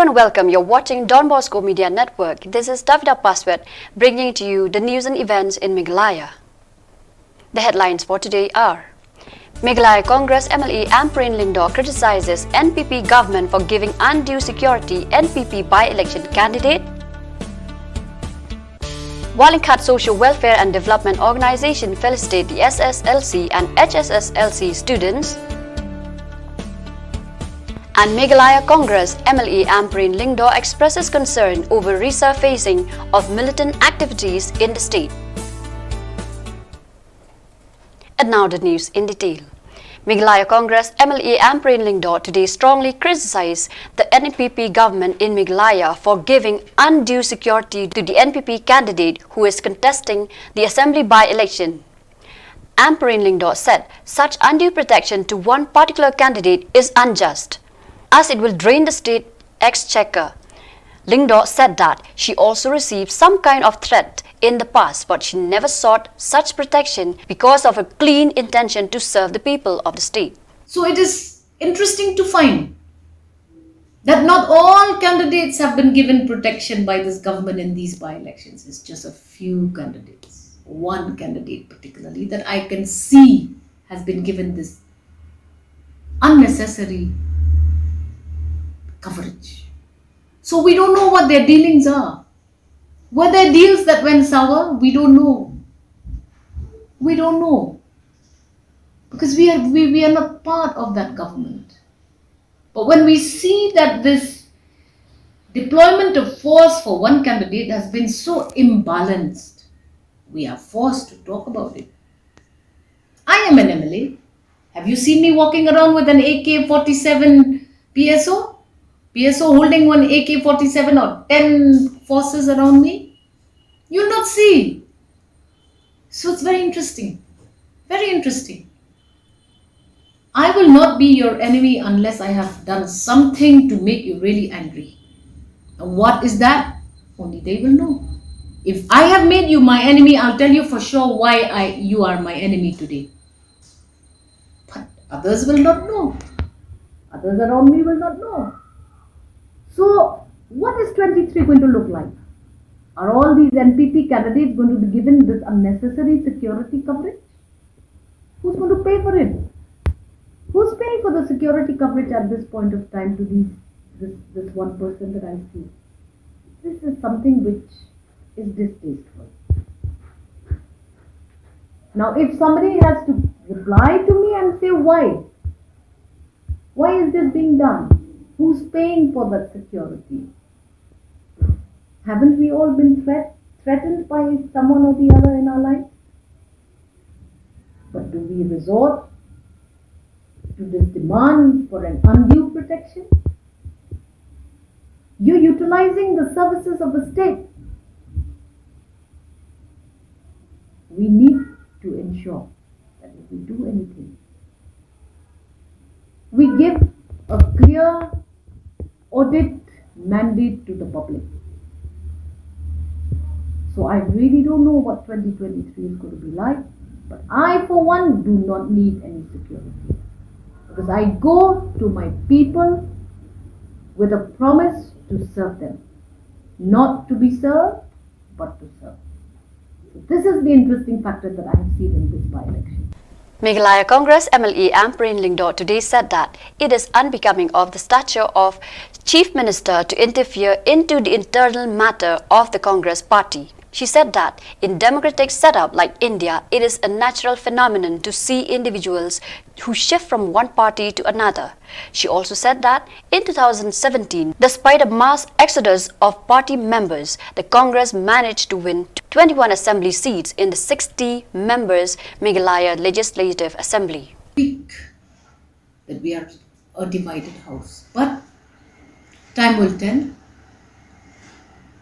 and welcome. You're watching Don Bosco Media Network. This is Davida Paswet bringing to you the news and events in Meghalaya. The headlines for today are: Meghalaya Congress MLA Ampreen Lingdaw criticizes NPP government for giving undue security NPP by-election candidate. Wallingkhat Social Welfare and Development Organization felicitate the SSLC and HSSLC students. And Meghalaya Congress MLA Ampreen Lingdaw expresses concern over resurfacing of militant activities in the state. And now the news in detail. Meghalaya Congress MLA Ampreen Lingdaw today strongly criticized the NPP government in Meghalaya for giving undue security to the NPP candidate who is contesting the Assembly by-election. Ampreen Lingdaw said such undue protection to one particular candidate is unjust, as it will drain the state exchequer. Lingdaw said that she also received some kind of threat in the past, but she never sought such protection because of a clean intention to serve the people of the state. So it is interesting to find that not all candidates have been given protection by this government in these by-elections. It's just a few candidates, one candidate particularly, that I can see has been given this unnecessary coverage. So we don't know what their dealings are. Were there deals that went sour? We don't know. We don't know. Because we are not part of that government. But when we see that this deployment of force for one candidate has been so imbalanced, we are forced to talk about it. I am an MLA. Have you seen me walking around with an AK-47 PSO? PSO holding one AK-47 or 10 forces around me? You'll not see. So it's very interesting. Very interesting. I will not be your enemy unless I have done something to make you really angry. And what is that? Only they will know. If I have made you my enemy, I'll tell you for sure why you are my enemy today. But others will not know. Others around me will not know. So, what is 23 going to look like? Are all these NPP candidates going to be given this unnecessary security coverage? Who's going to pay for it? Who's paying for the security coverage at this point of time to this one person that I see? This is something which is distasteful. Now, if somebody has to reply to me and say why is this being done? Who's paying for that security? Haven't we all been threatened by someone or the other in our life? But do we resort to this demand for an undue protection? You're utilizing the services of the state. We need to ensure that if we do anything, we give a clear audit mandate to the public. So I really don't know what 2023 is going to be like, but I for one do not need any security, because I go to my people with a promise to serve them, not to be served, but to serve. So this is the interesting factor that I have seen in this by-election. Meghalaya Congress MLA Ampreen Lingdaw today said that it is unbecoming of the stature of Chief Minister to interfere into the internal matter of the Congress party. She said that in democratic setup like India, it is a natural phenomenon to see individuals who shift from one party to another. She also said that in 2017, despite a mass exodus of party members, the Congress managed to win 21 assembly seats in the 60 members Meghalaya Legislative Assembly. Speak that we are a divided house, but time will tell.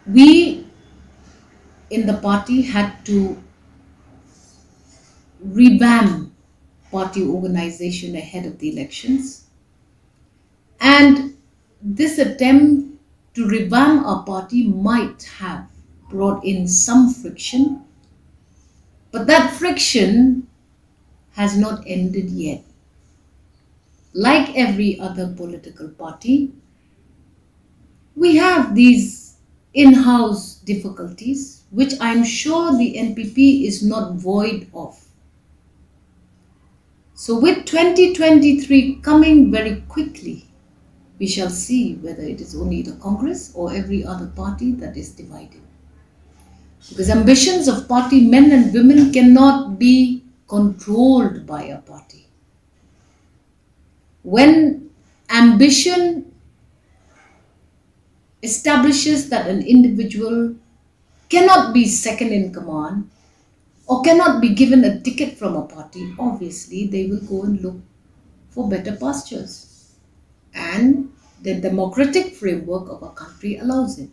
We in the party had to revamp party organization ahead of the elections, and this attempt to revamp our party might have brought in some friction, but that friction has not ended yet. Like every other political party, We have these in-house difficulties, which I'm sure the NPP is not void of. So with 2023 coming very quickly, we shall see whether it is only the Congress or every other party that is divided. Because ambitions of party men and women cannot be controlled by a party. When ambition establishes that an individual cannot be second in command or cannot be given a ticket from a party, obviously they will go and look for better pastures. And the democratic framework of a country allows it.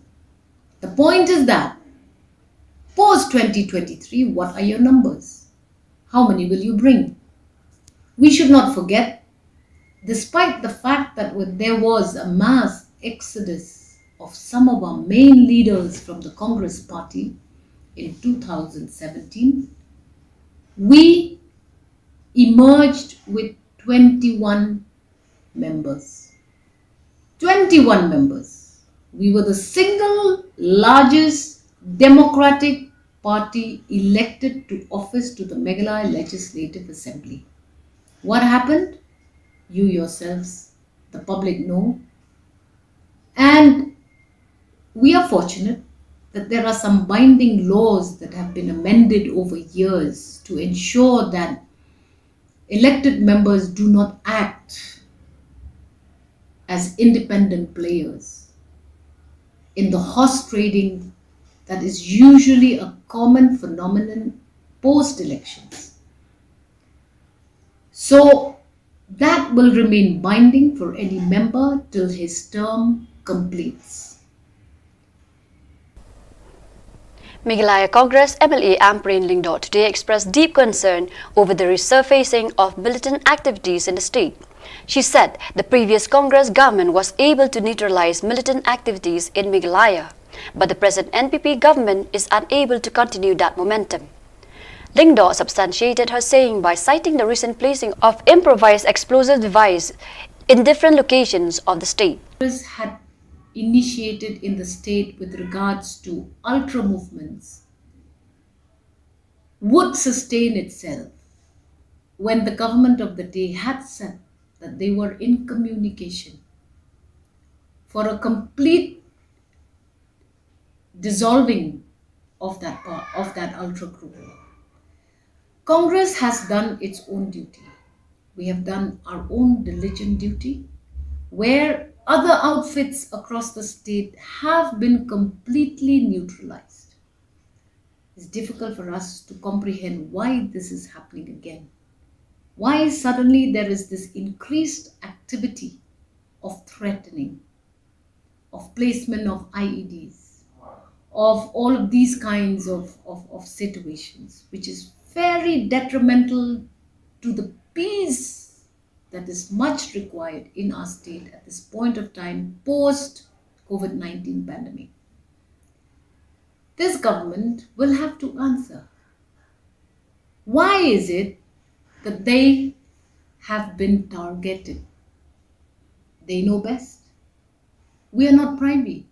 The point is that post 2023, what are your numbers? How many will you bring? We should not forget, despite the fact that there was a mass exodus of some of our main leaders from the Congress party in 2017, we emerged with 21 members. 21 members. We were the single largest democratic party elected to office to the Meghalaya Legislative Assembly. What happened? You yourselves, the public know. And we are fortunate that there are some binding laws that have been amended over years to ensure that elected members do not act as independent players in the horse trading that is usually a common phenomenon post-elections. So that will remain binding for any member till his term completes. Meghalaya Congress MLA Ampreen Lingdor today expressed deep concern over the resurfacing of militant activities in the state. She said the previous Congress government was able to neutralize militant activities in Meghalaya, but the present NPP government is unable to continue that momentum. Lingdor substantiated her saying by citing the recent placing of improvised explosive devices in different locations of the state. Congress had initiated in the state with regards to ultra movements would sustain itself when the government of the day had said that they were in communication for a complete dissolving of that ultra group. Congress has done its own duty. We have done our own diligent duty, where other outfits across the state have been completely neutralized. It's difficult for us to comprehend why this is happening again. Why suddenly there is this increased activity of threatening, of placement of IEDs, of all of these kinds of situations, which is very detrimental to the peace that is much required in our state at this point of time post COVID-19 pandemic. This government will have to answer. Why is it that they have been targeted? They know best. We are not privy.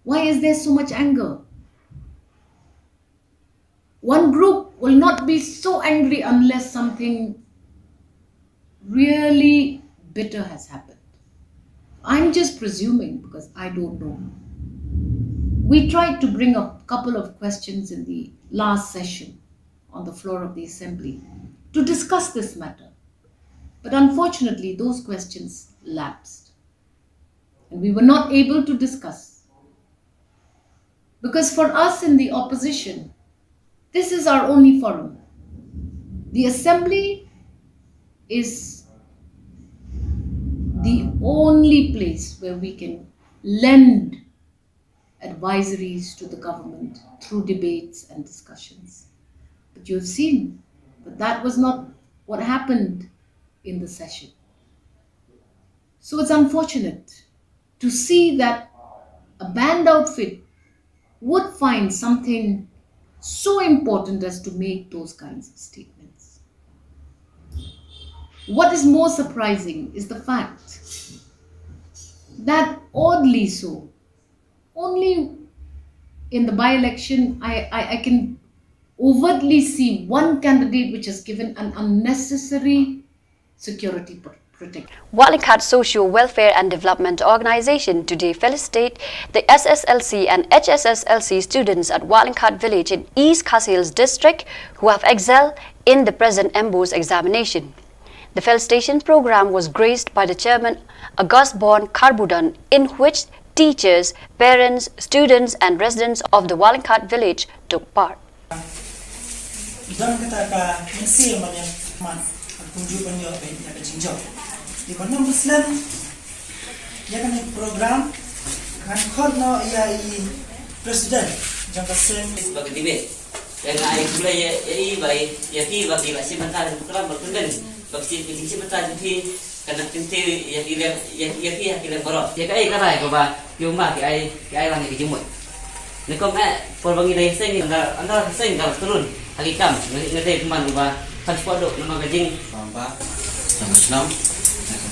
Why is there so much anger? One group will not be so angry unless something really bitter has happened. I'm just presuming because I don't know. We tried to bring up a couple of questions in the last session on the floor of the assembly to discuss this matter. But unfortunately, those questions lapsed. And we were not able to discuss. Because for us in the opposition, this is our only forum. The assembly is the only place where we can lend advisories to the government through debates and discussions. But you have seen that that was not what happened in the session. So it's unfortunate to see that a band outfit would find something so important as to make those kinds of statements. What is more surprising is the fact that, oddly so, only in the by-election, I can overtly see one candidate which has given an unnecessary security protection. Wallingkhat Social Welfare and Development Organization today felicitate the SSLC and HSSLC students at Wallingkhat village in East Khasils district who have excelled in the present MBOS examination. The felicitation program was graced by the chairman Augustborn Karbudan, in which teachers, parents, students and residents of the Wallingkhat village took part. Don kita ka mensi banyak mas kunjung banyak banyak cinjau. Di mana Muslim ya kan program kan korno ya i presiden jangka sen sebagai tibe. Yang ai pula ya baik ya ki bagi masih mental program berkundan bagi sisi mental jadi karena pintu ya kira borot. Ya kai karai ko ba cuma ki ai lang ki jumut. Ni kong por bangi dai sen anda sen kalau turun lagi kam ngadai teman ba transport dok nama gajing Bamba Muslim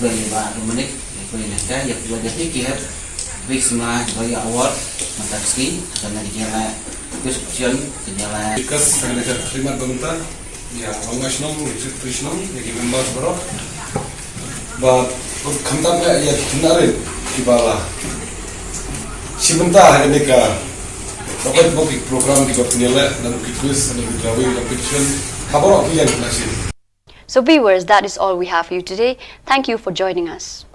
kemudian ba Dominik kemudian saya yang dua jadi kira Wisma sebagai award Mataski karena dia kesuksesan kenyala Ikas karena terima pemerintah ya Wangasnom Krishnam yang membahas berok bah kamtangnya ya kemarin kibala sebentar mereka dapat bagi program di Kenyala dan quiz dan drawing competition kabar pilihan klasik. So viewers, that is all we have for you today. Thank you for joining us.